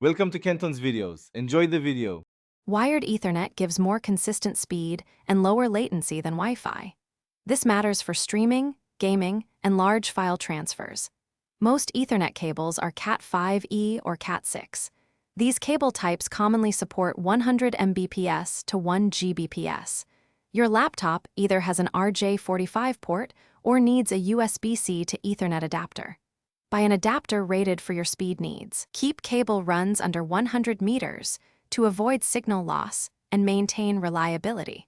Welcome to Kenton's videos. Enjoy the video. Wired Ethernet gives more consistent speed and lower latency than Wi-Fi. This matters for streaming, gaming, and large file transfers. Most Ethernet cables are Cat5e or Cat6. These cable types commonly support 100 Mbps to 1 Gbps. Your laptop either has an RJ45 port or needs a USB-C to Ethernet adapter. Buy an adapter rated for your speed needs. Keep cable runs under 100 meters to avoid signal loss and maintain reliability.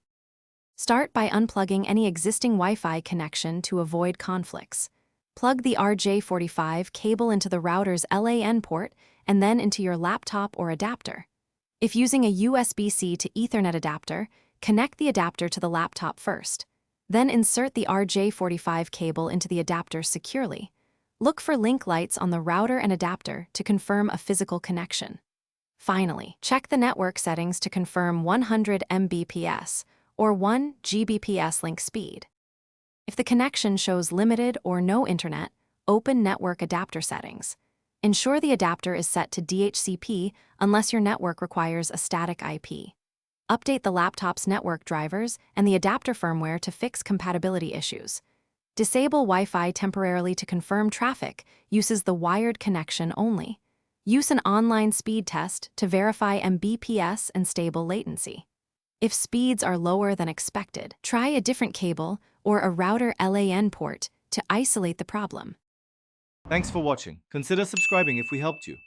Start by unplugging any existing Wi-Fi connection to avoid conflicts. Plug the RJ45 cable into the router's LAN port and then into your laptop or adapter. If using a USB-C to Ethernet adapter, connect the adapter to the laptop first. Then insert the RJ45 cable into the adapter securely. Look for link lights on the router and adapter to confirm a physical connection. Finally, check the network settings to confirm 100 Mbps or 1 Gbps link speed. If the connection shows limited or no internet, open network adapter settings. Ensure the adapter is set to DHCP unless your network requires a static IP. Update the laptop's network drivers and the adapter firmware to fix compatibility issues. Disable Wi-Fi temporarily to confirm traffic uses the wired connection only. Use an online speed test to verify Mbps and stable latency. If speeds are lower than expected, try a different cable or a router LAN port to isolate the problem. Thanks for watching. Consider subscribing if we helped you.